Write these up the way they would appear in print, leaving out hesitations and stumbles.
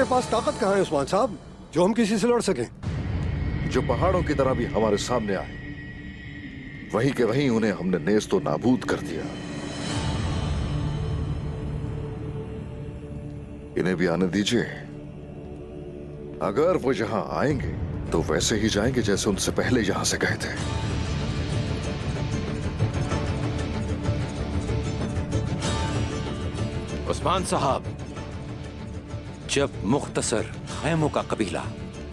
हमारे पास ताकत कहाँ है उस्मान साहब जो हम किसी से लड़ सकें? जो पहाड़ों की तरह भी हमारे सामने आए, वहीं के वहीं उन्हें हमने नेस्तो नाबूद कर दिया। इन्हें भी आने दीजिए। अगर वो यहां आएंगे तो वैसे ही जाएंगे जैसे उनसे पहले यहां से गए थे। उस्मान साहब, जब मुख्तसर खैमों का कबीला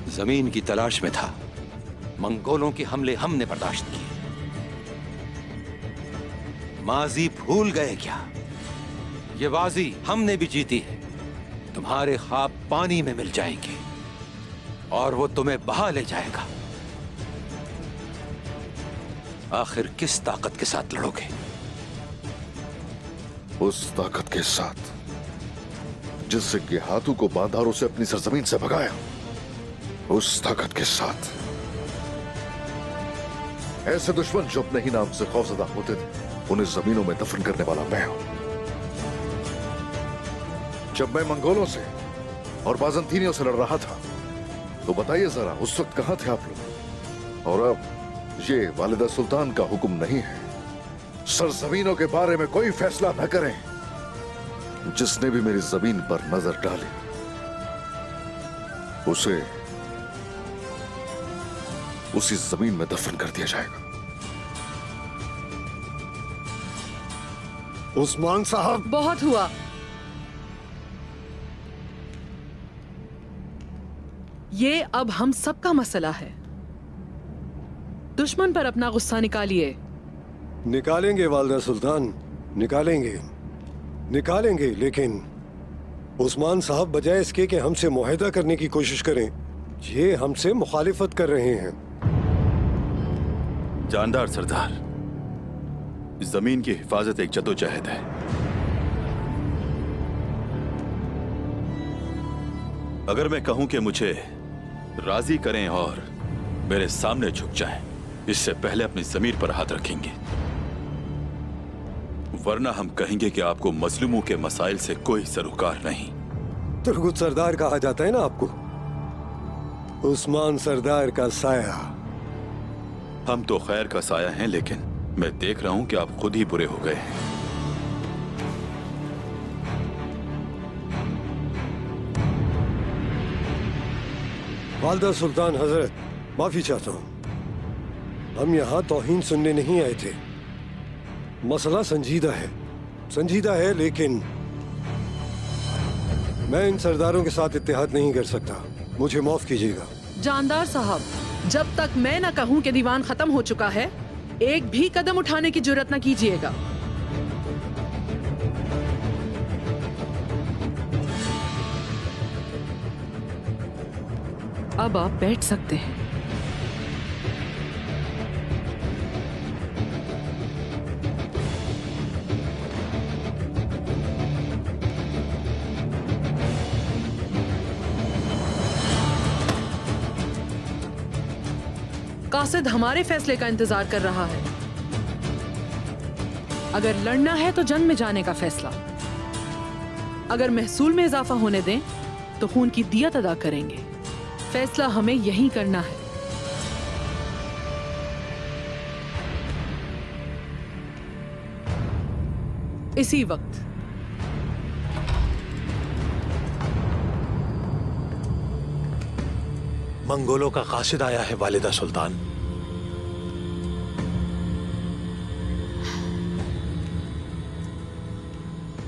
जमीन की तलाश में था, मंगोलों के हमले हमने बर्दाश्त किए। माजी भूल गए क्या? ये बाजी हमने भी जीती है। तुम्हारे ख्वाब पानी में मिल जाएंगे और वो तुम्हें बहा ले जाएगा। आखिर किस ताकत के साथ लड़ोगे? उस ताकत के साथ जिससे कि हाथों को बांधारों से अपनी सरजमीन से भगाया, उस ताकत के साथ। ऐसे दुश्मन जो अपने ही नाम से खौफजदा होते थे, उन्हें जमीनों में दफन करने वाला मैं हूं। जब मैं मंगोलों से और बाजंतीनियों से लड़ रहा था, तो बताइए जरा उस वक्त कहां थे आप लोग? और अब ये वालिदा सुल्तान का हुक्म नहीं है, सरजमीनों के बारे में कोई फैसला न करें। जिसने भी मेरी जमीन पर नजर डाली, उसे उसी जमीन में दफन कर दिया जाएगा। उस्मान साहब, बहुत हुआ। ये अब हम सबका मसला है। दुश्मन पर अपना गुस्सा निकालिए। निकालेंगे वालिदा सुल्तान, निकालेंगे, लेकिन उस्मान साहब बजाय इसके कि हमसे मुआहदा करने की कोशिश करें, ये हमसे मुखालिफत कर रहे हैं। जानदार सरदार, जमीन की हिफाजत एक जद्दोजहद है। अगर मैं कहूं कि मुझे राजी करें और मेरे सामने झुक जाएं, इससे पहले अपनी जमीन पर हाथ रखेंगे, वरना हम कहेंगे कि आपको मजलूमों के मसाइल से कोई सरोकार नहीं। तुर्गुत सरदार कहा जाता है ना आपको, उस्मान सरदार का साया। हम तो खैर का साया हैं, लेकिन मैं देख रहा हूं कि आप खुद ही बुरे हो गए हैं। वालिदा सुल्तान हजरत, माफी चाहता हूं। हम यहां तौहीन सुनने नहीं आए थे। मसला संजीदा है, लेकिन मैं इन सरदारों के साथ इत्तेहाद नहीं कर सकता। मुझे माफ कीजिएगा। जानदार साहब, जब तक मैं न कहूं कि दीवान खत्म हो चुका है, एक भी कदम उठाने की जुर्रत न कीजिएगा। अब आप बैठ सकते हैं। कासिद हमारे फैसले का इंतजार कर रहा है। अगर लड़ना है तो जंग में जाने का फैसला। अगर महसूल में इजाफा होने दें तो खून की दियत अदा करेंगे। फैसला हमें यहीं करना है। इसी वक्त मंगोलों का कासिद आया है वालिदा सुल्तान।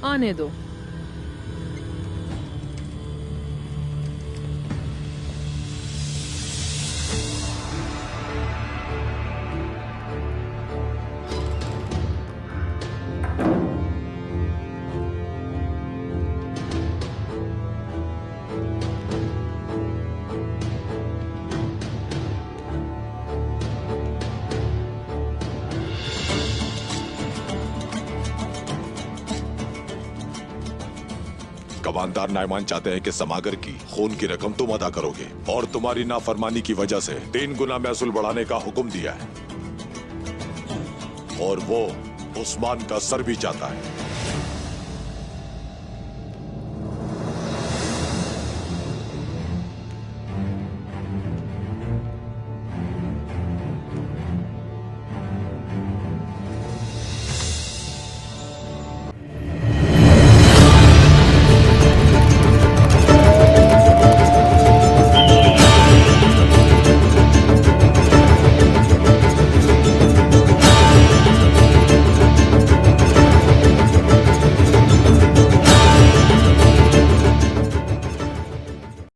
आने दो। कमांडर नायमान चाहते हैं कि समागर की खून की रकम तुम अदा करोगे और तुम्हारी नाफरमानी की वजह से 3 गुना महसूल बढ़ाने का हुक्म दिया है। और वो उस्मान का सर भी चाहता है।